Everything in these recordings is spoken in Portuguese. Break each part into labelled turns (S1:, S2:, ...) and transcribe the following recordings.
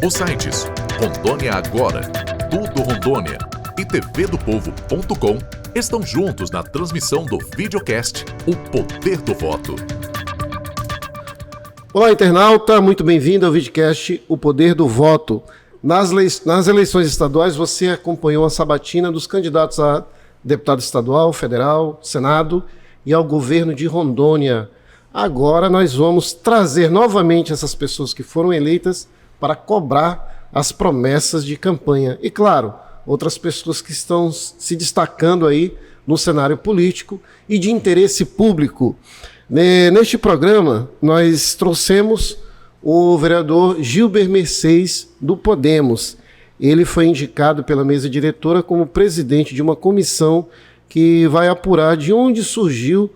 S1: Os sites Rondônia Agora, Tudo Rondônia e tvdopovo.com estão juntos na transmissão do videocast O Poder do Voto.
S2: Olá, internauta, muito bem-vindo ao videocast O Poder do Voto. Nas eleições estaduais, você acompanhou a sabatina dos candidatos a deputado estadual, federal, Senado e ao governo de Rondônia. Agora nós vamos trazer novamente essas pessoas que foram eleitas para cobrar as promessas de campanha. E, claro, outras pessoas que estão se destacando aí no cenário político e de interesse público. Neste programa, nós trouxemos o vereador Gilber Mercedes, do Podemos. Ele foi indicado pela mesa diretora como presidente de uma comissão que vai apurar de onde surgiu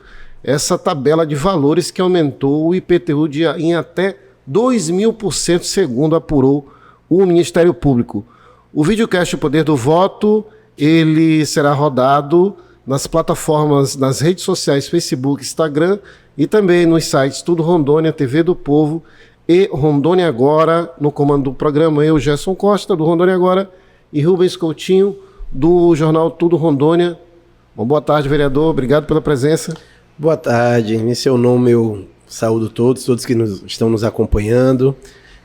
S2: essa tabela de valores que aumentou o IPTU em até 2.000%, segundo apurou o Ministério Público. O videocast O Poder do Voto, ele será rodado nas plataformas, nas redes sociais, Facebook, Instagram e também nos sites Tudo Rondônia, TV do Povo e Rondônia Agora. No comando do programa, eu, Gerson Costa, do Rondônia Agora, e Rubens Coutinho, do jornal Tudo Rondônia. Bom, boa tarde, vereador. Obrigado pela presença.
S3: Boa tarde. Em seu nome eu saúdo todos que estão nos acompanhando.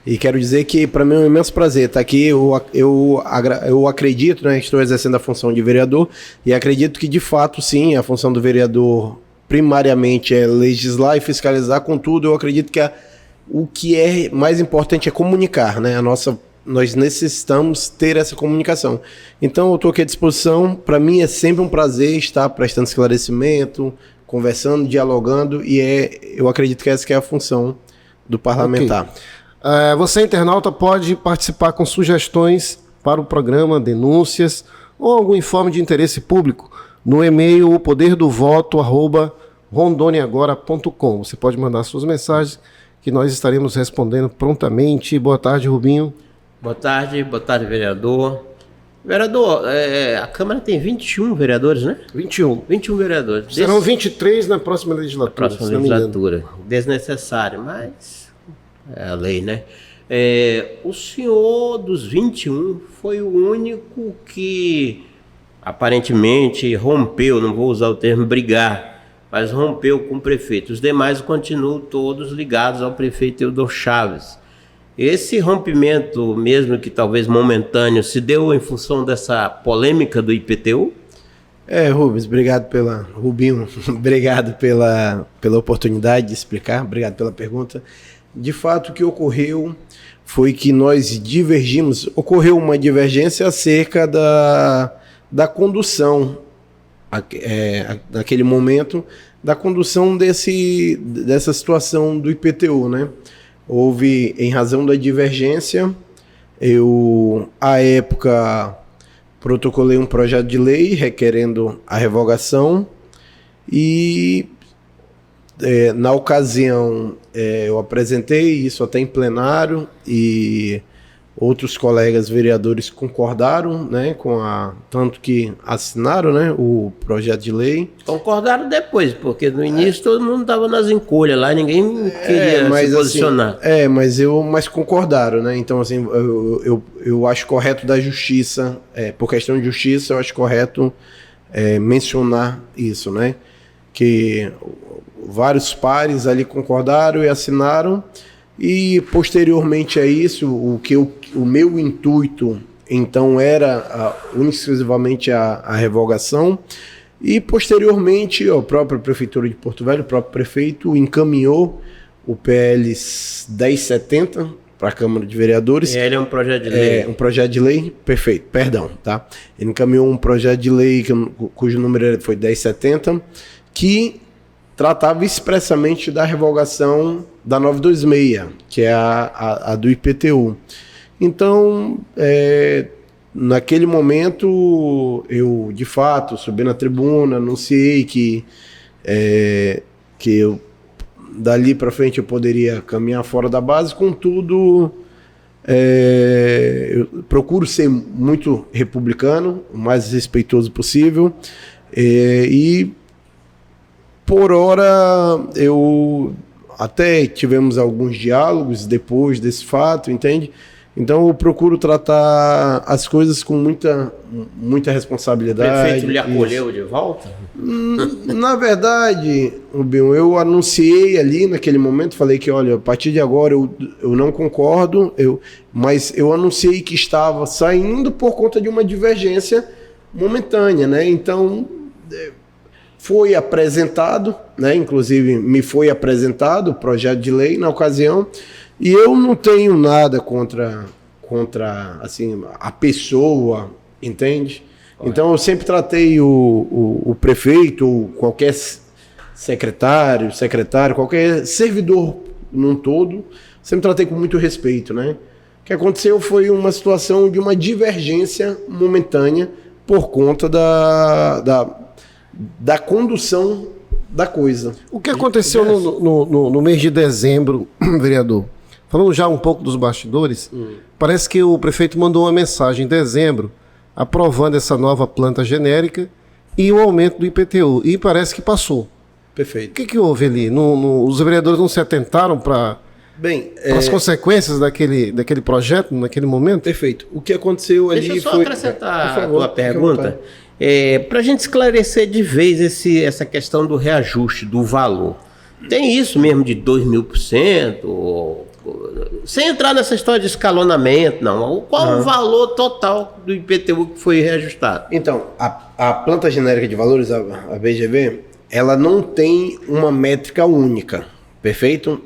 S3: E quero dizer que para mim é um imenso prazer estar aqui. Eu acredito, né, estou exercendo a função de vereador e acredito que, de fato, sim, a função do vereador primariamente é legislar e fiscalizar. Contudo, eu acredito que o que é mais importante é comunicar, né? Nós necessitamos ter essa comunicação. Então, eu estou aqui à disposição. Para mim é sempre um prazer estar prestando esclarecimento, conversando, dialogando, e eu acredito que essa que é a função do parlamentar.
S2: Okay. Você, internauta, pode participar com sugestões para o programa, denúncias ou algum informe de interesse público no e-mail opoderdovoto@rondoniagora.com. Você pode mandar suas mensagens que nós estaremos respondendo prontamente. Boa tarde, Rubinho.
S4: Boa tarde, vereador. Vereador, a Câmara tem 21 vereadores, né?
S2: 21
S4: vereadores.
S2: Serão 23 na próxima legislatura.
S4: Desnecessário, mas é a lei, né? O senhor dos 21 foi o único que aparentemente rompeu, não vou usar o termo brigar, mas rompeu com o prefeito. Os demais continuam todos ligados ao prefeito Eudor Chaves. Esse rompimento, mesmo que talvez momentâneo, se deu em função dessa polêmica do IPTU?
S3: Rubens, Rubinho, obrigado pela oportunidade de explicar, obrigado pela pergunta. De fato, o que ocorreu foi que nós divergimos, ocorreu uma divergência acerca da condução, naquele momento, da condução dessa situação do IPTU, né? Houve, em razão da divergência, eu, à época, protocolei um projeto de lei requerendo a revogação e, na ocasião, eu apresentei isso até em plenário e outros colegas vereadores concordaram, né, tanto que assinaram, né, o projeto de lei.
S4: Concordaram depois, porque no início todo mundo estava nas encolhas lá, ninguém queria se posicionar.
S3: Mas concordaram, né? Então, assim, eu acho correto da justiça, por questão de justiça, eu acho correto mencionar isso, né? Que vários pares ali concordaram e assinaram. E posteriormente a isso, o meu intuito então era única e exclusivamente a revogação, e posteriormente a própria Prefeitura de Porto Velho, o próprio prefeito, encaminhou o PL 1070 para a Câmara de Vereadores.
S4: E ele é um projeto de lei?
S3: Um projeto de lei, perfeito, perdão, tá? Ele encaminhou um projeto de lei cujo número foi 1070, que tratava expressamente da revogação da 926, que é a do IPTU. Então, naquele momento, eu, de fato, subi na tribuna, anunciei que eu, dali para frente, eu poderia caminhar fora da base. Contudo, eu procuro ser muito republicano, o mais respeitoso possível, e por hora eu até tivemos alguns diálogos depois desse fato, entende? Então eu procuro tratar as coisas com muita
S4: O
S3: responsabilidade.
S4: prefeito lhe acolheu de volta?
S3: Na verdade, Rubinho, eu anunciei ali naquele momento, falei que, olha, a partir de agora eu não concordo, mas eu anunciei que estava saindo por conta de uma divergência momentânea, né? Então, foi apresentado, né? Inclusive me foi apresentado o projeto de lei na ocasião, e eu não tenho nada contra assim, a pessoa, entende? Então eu sempre tratei o prefeito, ou qualquer secretário, qualquer servidor num todo, sempre tratei com muito respeito, né? O que aconteceu foi uma situação de uma divergência momentânea por conta da condução da coisa.
S2: O que aconteceu no mês de dezembro, vereador? Falando já um pouco dos bastidores, parece que o prefeito mandou uma mensagem em dezembro aprovando essa nova planta genérica e o aumento do IPTU. E parece que passou.
S3: Perfeito.
S2: O que houve ali? Os vereadores não se atentaram para as consequências daquele projeto naquele momento?
S3: Perfeito. O que aconteceu ali foi...
S4: Deixa eu só acrescentar a tua pergunta. Para a gente esclarecer de vez essa questão do reajuste do valor. Tem isso mesmo de 2.000%? Sem entrar nessa história de escalonamento, não. Qual o valor total do IPTU que foi reajustado? Então,
S3: a planta genérica de valores, a BGV, ela não tem uma métrica única, perfeito?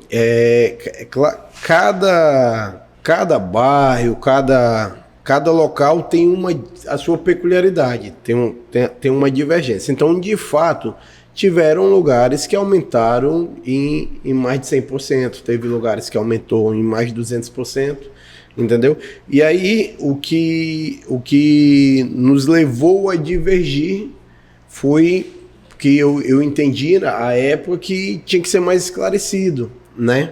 S3: Cada bairro, cada local tem a sua peculiaridade, tem uma divergência. Então, de fato, tiveram lugares que aumentaram em mais de 100%, teve lugares que aumentou em mais de 200%, entendeu? E aí, o que nos levou a divergir foi que eu entendi à época que tinha que ser mais esclarecido, né?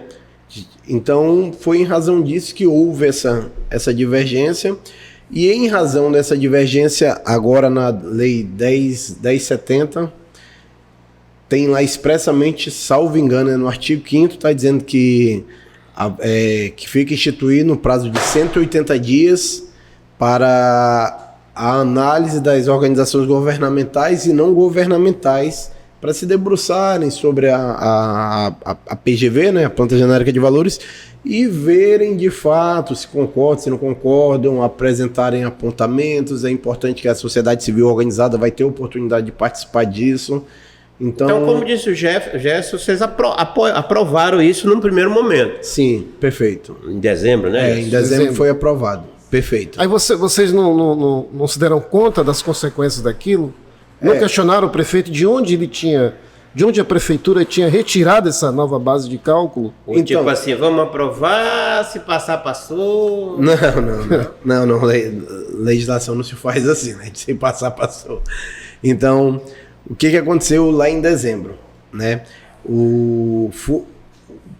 S3: Então, foi em razão disso que houve essa divergência, e em razão dessa divergência, agora na Lei 1070, tem lá expressamente, salvo engano, no artigo 5º, está dizendo que fica instituído no prazo de 180 dias para a análise das organizações governamentais e não governamentais para se debruçarem sobre a PGV, né, a Planta Genérica de Valores, e verem de fato se concordam, se não concordam, apresentarem apontamentos. É importante que a sociedade civil organizada vai ter oportunidade de participar disso. Então,
S4: como disse o Gerson, vocês aprovaram isso num primeiro momento.
S3: Sim, perfeito.
S4: Em dezembro, né?
S3: Em dezembro foi aprovado. Perfeito.
S2: Aí vocês não se deram conta das consequências daquilo? Não questionaram o prefeito de onde a prefeitura tinha retirado essa nova base de cálculo?
S4: Ou então, tipo assim, vamos aprovar, se passar, passou.
S3: Não, legislação não se faz assim, né? Se passar, passou. Então, o que aconteceu lá em dezembro, né? O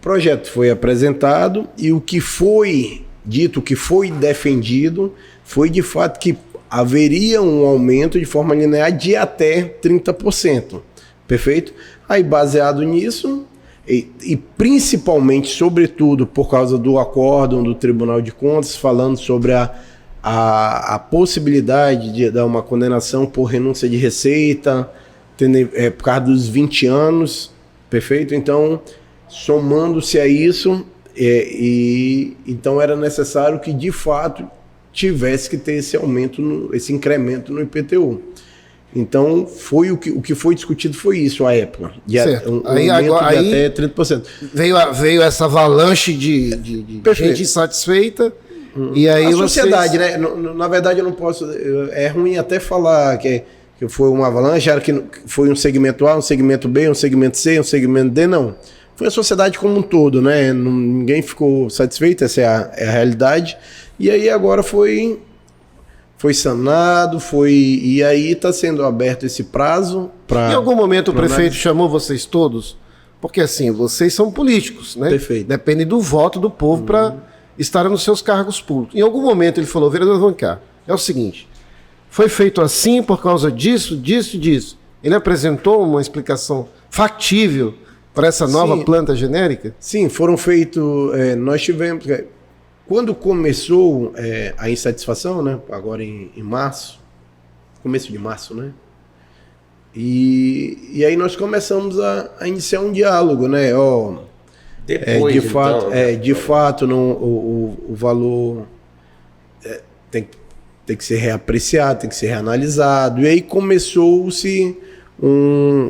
S3: projeto foi apresentado e o que foi dito, o que foi defendido, foi de fato que haveria um aumento de forma linear de até 30%. Perfeito? Aí, baseado nisso, e principalmente, sobretudo, por causa do acórdão do Tribunal de Contas, falando sobre a possibilidade de dar uma condenação por renúncia de receita, por causa dos 20 anos, perfeito? Então, somando-se a isso, então era necessário que, de fato, tivesse que ter esse aumento, esse incremento no IPTU. Então, foi o que foi discutido foi isso à época. Um aumento de até 30%.
S2: Veio essa avalanche de gente insatisfeita. E aí
S3: a sociedade, né? Na verdade, eu não posso... É ruim até falar que foi uma avalanche, era que foi um segmento A, um segmento B, um segmento C, um segmento D, não. Foi a sociedade como um todo, né? Ninguém ficou satisfeito, essa é a realidade. E aí agora foi sanado, e aí está sendo aberto esse prazo para...
S2: Em algum momento o prefeito chamou vocês todos? Porque assim, vocês são políticos, né?
S3: Perfeito.
S2: Depende do voto do povo para estarem nos seus cargos públicos. Em algum momento ele falou, vereador Van Cá, é o seguinte, foi feito assim por causa disso. Ele apresentou uma explicação factível para essa nova planta genérica?
S3: Sim, foram feitos... nós tivemos... Quando começou a insatisfação, né? Agora em março, começo de março, né? E aí nós começamos a iniciar um diálogo, né?
S4: Depois,
S3: de fato, não, o valor tem que ser reapreciado, tem que ser reanalisado. E aí começou-se,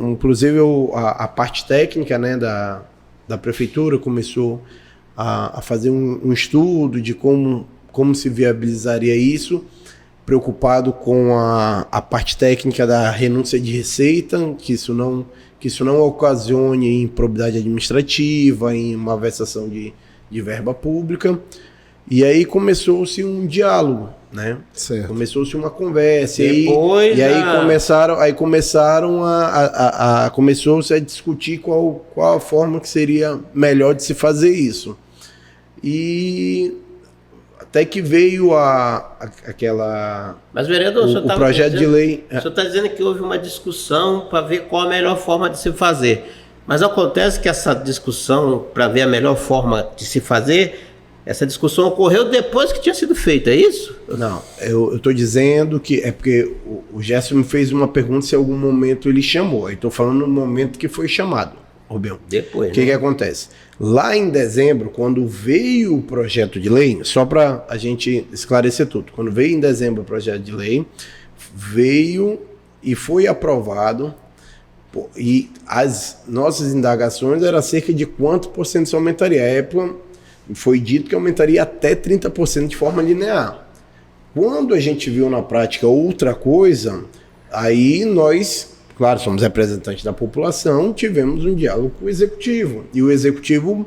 S3: inclusive a parte técnica, né, da prefeitura começou a fazer um estudo de como se viabilizaria isso, preocupado com a parte técnica da renúncia de receita, que isso não ocasione improbidade administrativa, em malversação de verba pública. E aí começou-se um diálogo, né?
S2: Certo.
S3: Começou-se uma conversa. Começou-se a discutir qual a forma que seria melhor de se fazer isso. E até que veio aquela...
S4: Mas, vereador,
S3: o projeto de lei...
S4: O senhor está dizendo que houve uma discussão para ver qual a melhor forma de se fazer. Mas acontece que essa discussão para ver a melhor forma de se fazer, essa discussão ocorreu depois que tinha sido feita, é isso?
S3: Não, eu estou dizendo que é porque o Gerson me fez uma pergunta se em algum momento ele chamou. Eu estou falando no momento que foi chamado, Rubião.
S4: Depois,
S3: O que acontece? Lá em dezembro, quando veio o projeto de lei, só para a gente esclarecer tudo, quando veio em dezembro o projeto de lei, veio e foi aprovado, e as nossas indagações eram cerca de quanto por cento isso aumentaria. A época foi dito que aumentaria até 30% de forma linear. Quando a gente viu na prática outra coisa, aí nós, claro, somos representantes da população, tivemos um diálogo com o Executivo. E o Executivo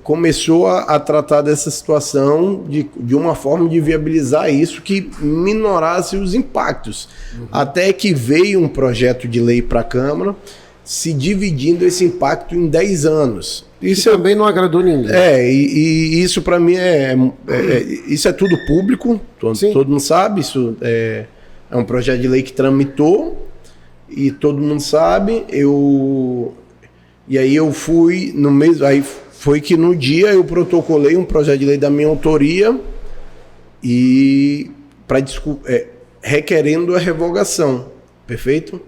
S3: começou a tratar dessa situação de uma forma de viabilizar isso que minorasse os impactos. Até que veio um projeto de lei para a Câmara, se dividindo esse impacto em 10 anos.
S2: Isso também não agradou ninguém.
S3: E isso para mim isso é tudo público, todo mundo sabe, isso é um projeto de lei que tramitou e todo mundo sabe. E aí eu fui no mesmo, aí foi que no dia eu protocolei um projeto de lei da minha autoria e requerendo a revogação, perfeito?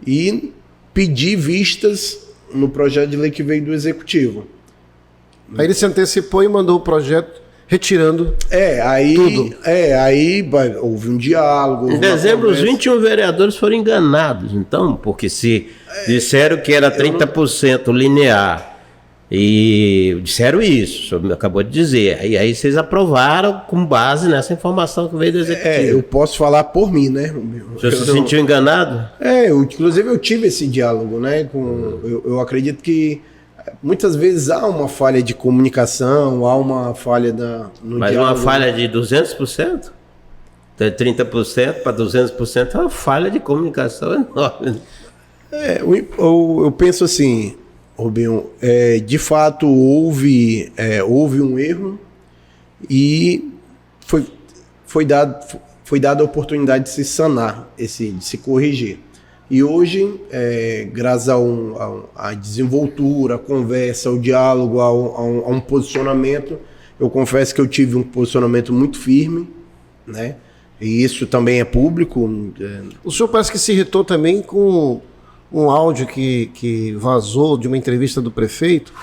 S3: E pedi vistas no projeto de lei que veio do Executivo.
S2: Aí ele se antecipou e mandou o projeto retirando tudo.
S3: Aí houve um diálogo.
S4: Em dezembro, os 21 vereadores foram enganados, então, porque se disseram que era 30% linear, e disseram isso, o senhor acabou de dizer, e aí vocês aprovaram com base nessa informação que veio do Executivo.
S3: Eu posso falar por mim, né?
S4: O senhor se sentiu enganado?
S3: Inclusive eu tive esse diálogo, né? Eu acredito que muitas vezes há uma falha de comunicação, há uma falha no
S4: Mas
S3: diálogo.
S4: Uma falha de 200%? De 30% para 200% é uma falha de comunicação enorme.
S3: Eu penso assim, Rubinho, de fato houve um erro e foi dada a oportunidade de se sanar, de se corrigir. E hoje, graças à desenvoltura, à conversa, ao diálogo, a um posicionamento, eu confesso que eu tive um posicionamento muito firme, né? E isso também é público.
S2: O senhor parece que se irritou também com um áudio que vazou de uma entrevista do prefeito,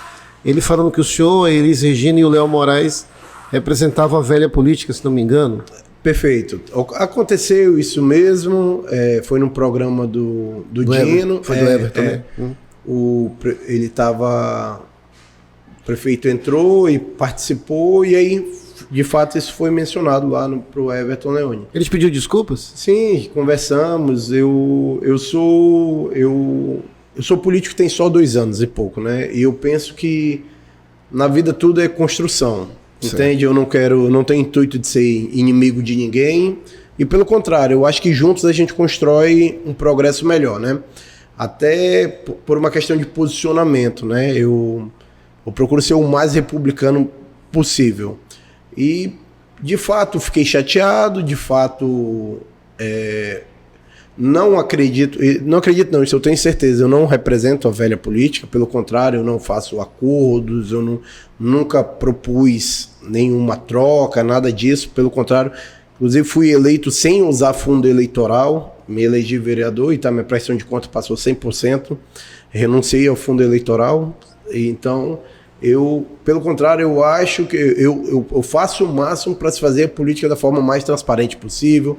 S2: ele falando que o senhor, a Elis Regina e o Léo Moraes representavam a velha política, se não me engano.
S3: Perfeito. Aconteceu isso mesmo, foi no programa do Dino.
S2: Foi do Everton, né?
S3: O prefeito entrou e participou, e aí, de fato, isso foi mencionado lá pro Everton Leone.
S2: Eles pediu desculpas?
S3: Sim, conversamos. Eu sou político tem só 2 anos e pouco, né? E eu penso que na vida tudo é construção. Entende? Eu não tenho intuito de ser inimigo de ninguém. E pelo contrário, eu acho que juntos a gente constrói um progresso melhor, né? Até por uma questão de posicionamento, né? Eu procuro ser o mais republicano possível. E, de fato, fiquei chateado, de fato, não acredito, não, isso eu tenho certeza, eu não represento a velha política, pelo contrário, eu não faço acordos, eu nunca propus nenhuma troca, nada disso, pelo contrário, inclusive fui eleito sem usar fundo eleitoral, me elegi vereador e minha prestação de conta passou 100%, renunciei ao fundo eleitoral, então pelo contrário, eu acho que eu faço o máximo para se fazer a política da forma mais transparente possível,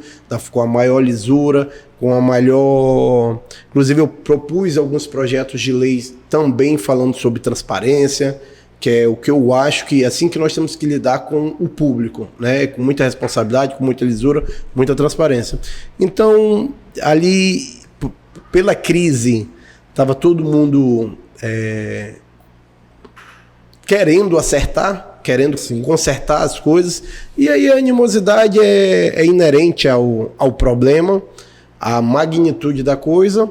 S3: com a maior lisura, com a melhor... Inclusive, eu propus alguns projetos de lei também falando sobre transparência, que é o que eu acho que é assim que nós temos que lidar com o público, né? Com muita responsabilidade, com muita lisura, muita transparência. Então, ali, pela crise, estava todo mundo... querendo acertar, querendo consertar as coisas, e aí a animosidade é inerente ao problema, à magnitude da coisa,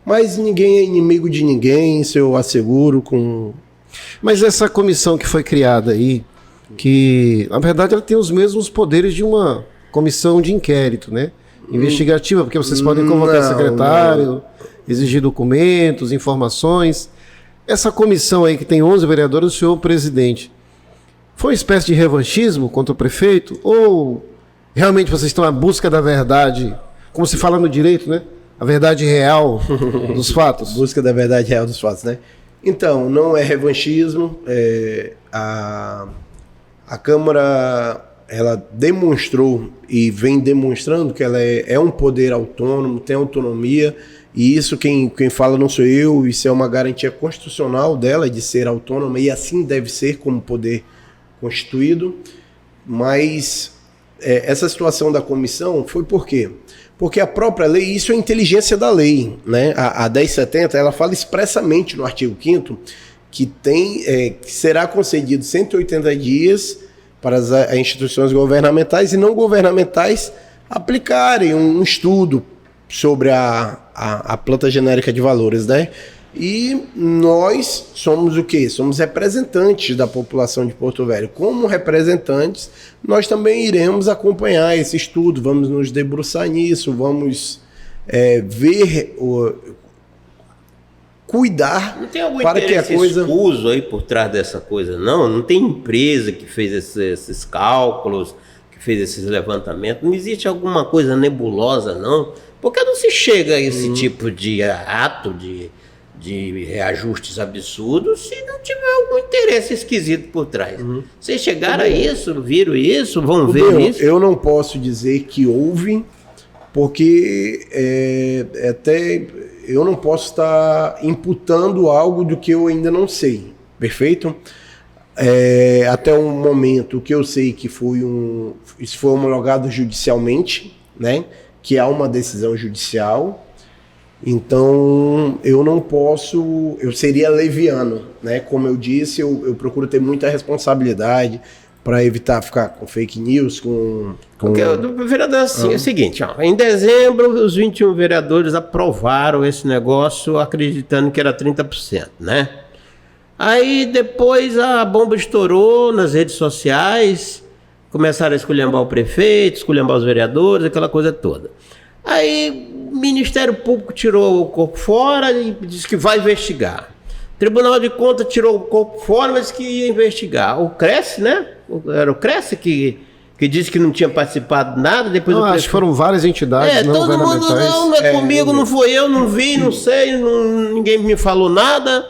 S3: mas ninguém é inimigo de ninguém, isso eu asseguro.
S2: Mas essa comissão que foi criada aí, que na verdade ela tem os mesmos poderes de uma comissão de inquérito, né? Investigativa, porque vocês podem convocar secretário, exigir documentos, informações. Essa comissão aí que tem 11 vereadores, o senhor presidente, foi uma espécie de revanchismo contra o prefeito? Ou realmente vocês estão à busca da verdade, como se fala no direito, né? A verdade real dos fatos?
S3: Busca da verdade real dos fatos, né? Então, não é revanchismo. A Câmara, ela demonstrou e vem demonstrando que ela é um poder autônomo, tem autonomia. E isso quem fala não sou eu, isso é uma garantia constitucional dela de ser autônoma e assim deve ser como poder constituído. Mas essa situação da comissão foi por quê? Porque a própria lei, isso é inteligência da lei, né? A 1070, ela fala expressamente no artigo 5º que que será concedido 180 dias para as instituições governamentais e não governamentais aplicarem um estudo sobre a planta genérica de valores, né? E nós somos o quê? Somos representantes da população de Porto Velho. Como representantes, nós também iremos acompanhar esse estudo, vamos nos debruçar nisso, vamos ver, cuidar
S4: não tem algum
S3: para que a coisa...
S4: escuso aí por trás dessa coisa, não? Não tem empresa que fez esses cálculos, que fez esses levantamentos? Não existe alguma coisa nebulosa, não? Porque não se chega a esse tipo de ato de reajustes absurdos se não tiver algum interesse esquisito por trás. Vocês chegaram a isso, viram isso, vão ver isso?
S3: Eu não posso dizer que houve, porque até eu não posso estar imputando algo do que eu ainda não sei, perfeito? Até o momento que eu sei que isso foi homologado judicialmente, né? Que há uma decisão judicial, então eu não posso, eu seria leviano, né? Como eu disse, eu procuro ter muita responsabilidade para evitar ficar com fake news,
S4: Porque, vereador, assim, é o seguinte, ó, em dezembro os 21 vereadores aprovaram esse negócio acreditando que era 30%, né? Aí depois a bomba estourou nas redes sociais, começaram a esculhambar o prefeito, esculhambar os vereadores, aquela coisa toda. Aí o Ministério Público tirou o corpo fora e disse que vai investigar. O Tribunal de Contas tirou o corpo fora, mas que ia investigar. O Cresce, né? Era o Cresce que disse que não tinha participado de nada. Depois
S2: acho que foram várias entidades não
S4: todo mundo, não é comigo, não foi eu, não vi, não sei, ninguém me falou nada.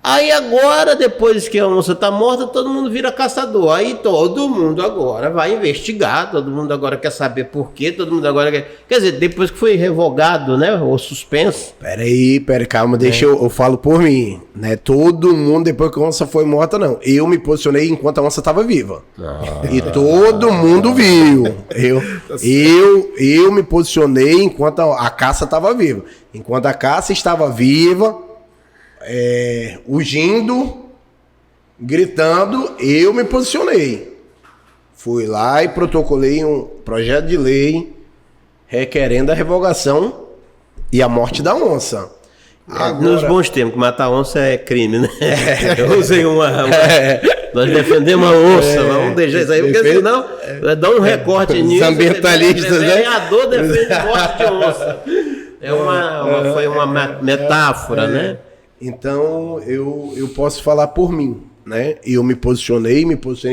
S4: Aí agora, depois que a onça está morta, todo mundo vira caçador. Aí todo mundo agora vai investigar, todo mundo agora quer saber por quê, todo mundo agora quer... Quer dizer, depois que foi revogado, né, o suspenso...
S3: Peraí, calma, deixa eu falo por mim, né? Todo mundo, depois que a onça foi morta, não. Eu me posicionei enquanto a onça estava viva. E todo mundo viu. Eu me posicionei enquanto a caça estava viva. Enquanto a caça estava viva... Ugindo, gritando, eu me posicionei. Fui lá e protocolei um projeto de lei requerendo a revogação e a morte da onça.
S4: Agora... Nos bons tempos, que matar onça é crime, né? Eu usei nós defendemos a onça, vamos deixar isso aí, porque senão dá um recorte nisso.
S3: Os ambientalistas, né?
S4: Vereador defende morte de onça. Foi uma metáfora, né?
S3: Então, eu posso falar por mim, né? Eu me posicionei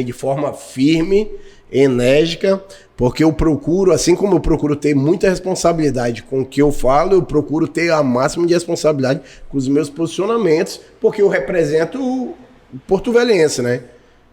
S3: de forma firme, enérgica, porque eu procuro, assim como eu procuro ter muita responsabilidade com o que eu falo, eu procuro ter a máxima de responsabilidade com os meus posicionamentos, porque eu represento o porto-velhense, né?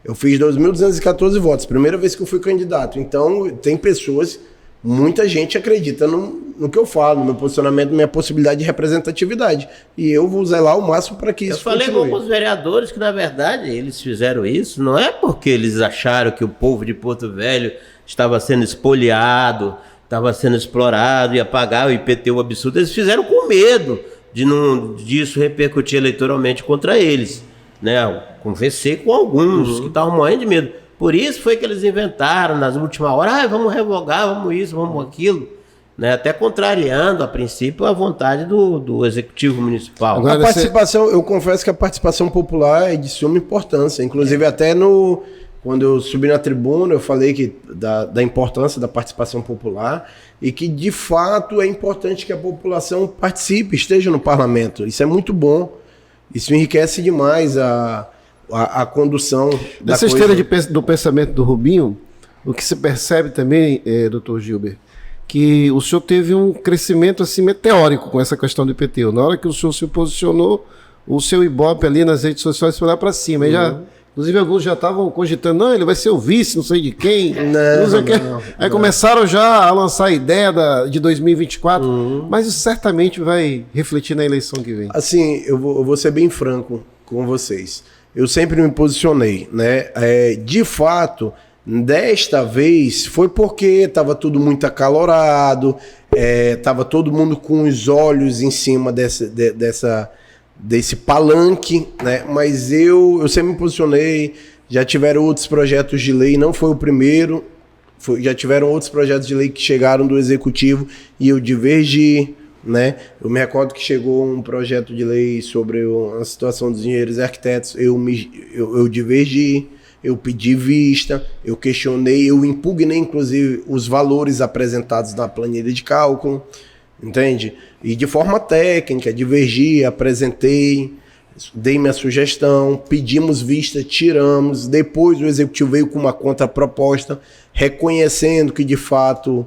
S3: Eu fiz 2.214 votos, primeira vez que eu fui candidato. Então, tem pessoas, muita gente acredita no que eu falo, no meu posicionamento, na minha possibilidade de representatividade. E eu vou zelar o máximo para que isso
S4: continue. Eu falei com os vereadores que, na verdade, eles fizeram isso, não é porque eles acharam que o povo de Porto Velho estava sendo espoliado, estava sendo explorado, ia pagar o IPTU absurdo. Eles fizeram com medo disso repercutir eleitoralmente contra eles. Né? Conversei com alguns que estavam morrendo de medo. Por isso foi que eles inventaram nas últimas horas, vamos revogar, vamos isso, vamos aquilo, né? Até contrariando a princípio a vontade do executivo municipal.
S3: Agora, a participação, eu confesso que a participação popular é de suma importância, inclusive até quando eu subi na tribuna eu falei da importância da participação popular e que de fato é importante que a população participe, esteja no parlamento. Isso é muito bom. Isso enriquece demais a condução da
S2: Nessa esteira do pensamento do Rubinho, o que se percebe também, doutor Gilber, que o senhor teve um crescimento assim meteórico com essa questão do IPTU. Na hora que o senhor se posicionou, o seu Ibope ali nas redes sociais foi lá para cima. Inclusive alguns já estavam cogitando, não, ele vai ser o vice, não sei de quem. Não. Aí começaram já a lançar a ideia de 2024, mas isso certamente vai refletir na eleição que vem.
S3: Assim, eu vou ser bem franco com vocês. Eu sempre me posicionei, né? De fato, desta vez foi porque estava tudo muito acalorado, estava todo mundo com os olhos em cima desse palanque, né? Mas eu sempre me posicionei, já tiveram outros projetos de lei, não foi o primeiro, já tiveram outros projetos de lei que chegaram do executivo e eu divergi, né? Eu me recordo que chegou um projeto de lei sobre a situação dos engenheiros e arquitetos, eu divergi, eu pedi vista, eu questionei, eu impugnei inclusive os valores apresentados na planilha de cálculo, entende? E de forma técnica, divergi, apresentei, dei minha sugestão, pedimos vista, tiramos, depois o executivo veio com uma contraproposta, reconhecendo que de fato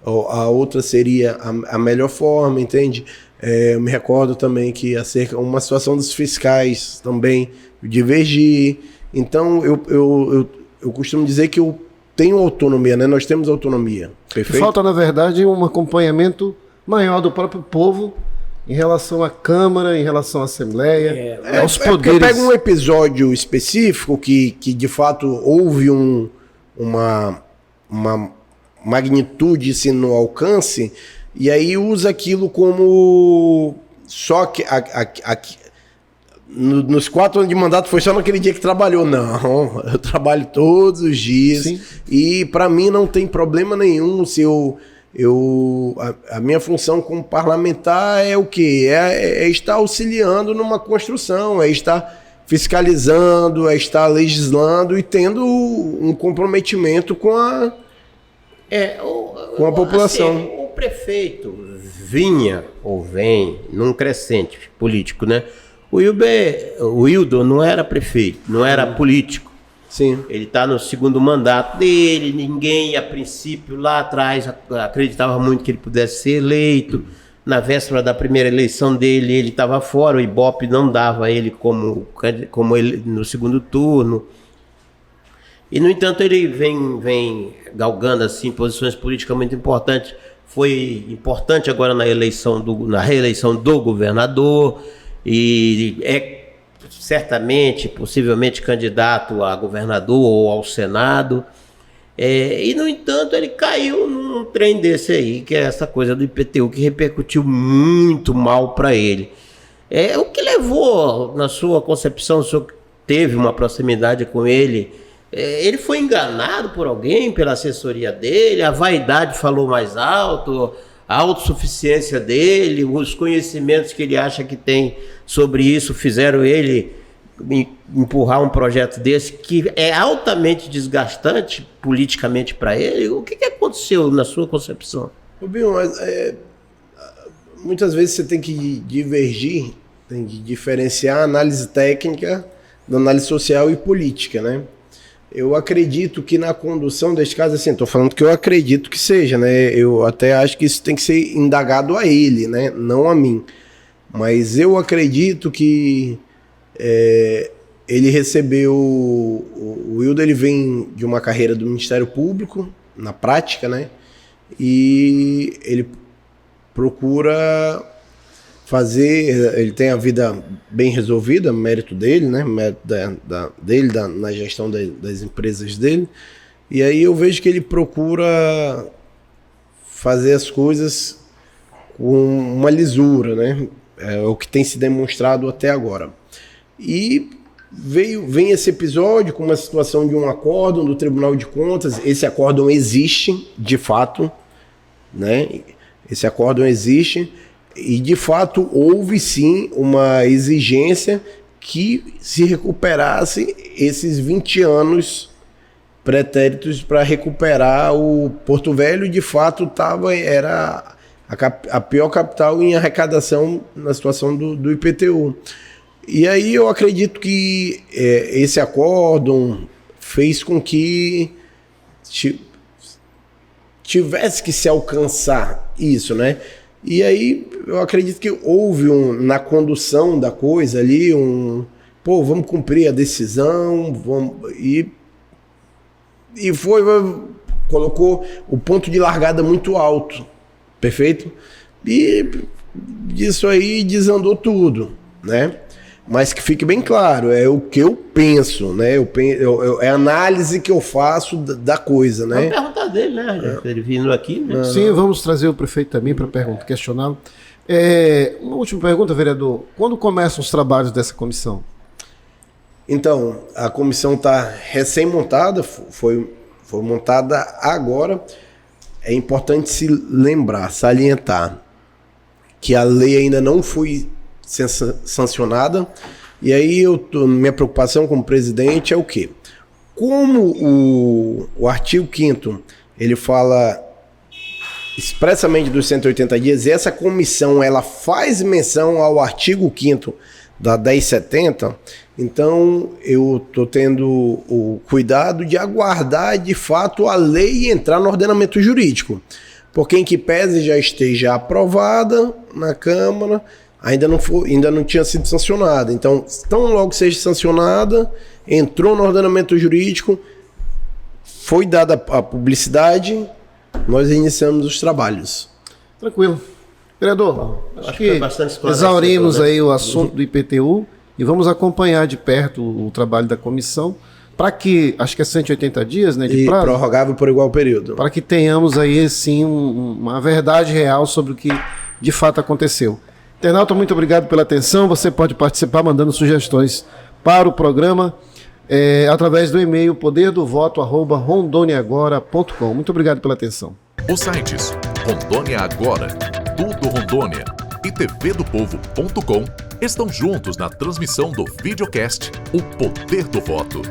S3: a outra seria a melhor forma, entende? Eu me recordo também que acerca uma situação dos fiscais também divergi. Então eu costumo dizer que eu tenho autonomia, né? Nós temos autonomia. Perfeito?
S2: Falta, na verdade, um acompanhamento maior do próprio povo em relação à Câmara, em relação à Assembleia, aos poderes.
S3: Pega um episódio específico que de fato houve uma magnitude assim, no alcance, e aí usa aquilo como só que nos 4 anos de mandato foi só naquele dia que trabalhou. Não, eu trabalho todos os dias. Sim. E para mim não tem problema nenhum se a minha função como parlamentar é o quê? É estar auxiliando numa construção, é estar fiscalizando, é estar legislando e tendo um comprometimento com a população.
S4: Assim, o prefeito vinha ou vem num crescente político, né? O Wildon não era prefeito, não era político.
S3: Sim.
S4: Ele está no segundo mandato dele, ninguém, a princípio, lá atrás, acreditava muito que ele pudesse ser eleito. Na véspera da primeira eleição dele, ele estava fora, o Ibope não dava ele como ele no segundo turno. E, no entanto, ele vem galgando assim, posições políticas muito importantes. Foi importante agora na reeleição do governador e certamente, possivelmente candidato a governador ou ao Senado. E, no entanto, ele caiu num trem desse aí, que é essa coisa do IPTU, que repercutiu muito mal para ele. O que levou, na sua concepção, o senhor teve uma proximidade com ele, ele foi enganado por alguém, pela assessoria dele, a vaidade falou mais alto, a autossuficiência dele, os conhecimentos que ele acha que tem sobre isso fizeram ele empurrar um projeto desse que é altamente desgastante politicamente para ele. O que aconteceu na sua concepção?
S3: Rubinho, muitas vezes você tem que divergir, tem que diferenciar a análise técnica da análise social e política, né? Eu acredito que na condução deste caso, assim, estou falando que eu acredito que seja, né? Eu até acho que isso tem que ser indagado a ele, né? Não a mim. Mas eu acredito que ele recebeu... O Wilder, ele vem de uma carreira do Ministério Público, na prática, né? E ele procura fazer... Ele tem a vida bem resolvida, mérito dele, né? Mérito na gestão das empresas dele. E aí eu vejo que ele procura fazer as coisas com uma lisura, né? É o que tem se demonstrado até agora. E vem esse episódio com uma situação de um acórdão do Tribunal de Contas. Esse acórdão existe, de fato, né? Esse acórdão existe e, de fato, houve sim uma exigência que se recuperasse esses 20 anos pretéritos para recuperar o Porto Velho. De fato, era a pior capital em arrecadação na situação do IPTU. E aí eu acredito que esse acórdão fez com que tivesse que se alcançar isso, né? E aí eu acredito que houve na condução da coisa ali vamos cumprir a decisão, colocou o ponto de largada muito alto, perfeito? E disso aí desandou tudo, né? Mas que fique bem claro, é o que eu penso, né? É a análise que eu faço da coisa, né?
S4: Vamos perguntar dele, né? Ele vindo aqui, né?
S2: Sim, vamos trazer o prefeito também para questioná-lo. Uma última pergunta, vereador. Quando começam os trabalhos dessa comissão?
S3: Então, a comissão está recém-montada, foi montada agora. É importante se lembrar, salientar, que a lei ainda não foi sancionada. E aí minha preocupação como presidente é o quê? Como o artigo 5º ele fala expressamente dos 180 dias, e essa comissão ela faz menção ao artigo 5º da 1070, então eu estou tendo o cuidado de aguardar de fato a lei entrar no ordenamento jurídico, porque em que pese já esteja aprovada na Câmara, ainda não tinha sido sancionada. Então, tão logo seja sancionada, entrou no ordenamento jurídico, foi dada a publicidade, nós iniciamos os trabalhos.
S2: Tranquilo. Vereador, acho que
S4: foi bastante
S2: exaurimos,
S4: né?
S2: aí o assunto do IPTU e vamos acompanhar de perto o trabalho da comissão, para que, acho que é 180 dias, né, de prazo,
S3: prorrogável por igual período.
S2: Para que tenhamos aí, sim, uma verdade real sobre o que de fato aconteceu. Internauta, muito obrigado pela atenção. Você pode participar mandando sugestões para o programa através do e-mail poderdovoto@rondoniaagora.com. Muito obrigado pela atenção.
S1: Os sites Rondônia Agora, Tudo Rondônia e tvdopovo.com estão juntos na transmissão do videocast O Poder do Voto.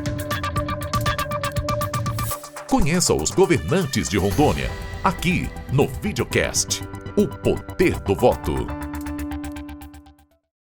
S1: Conheça os governantes de Rondônia, aqui no videocast O Poder do Voto.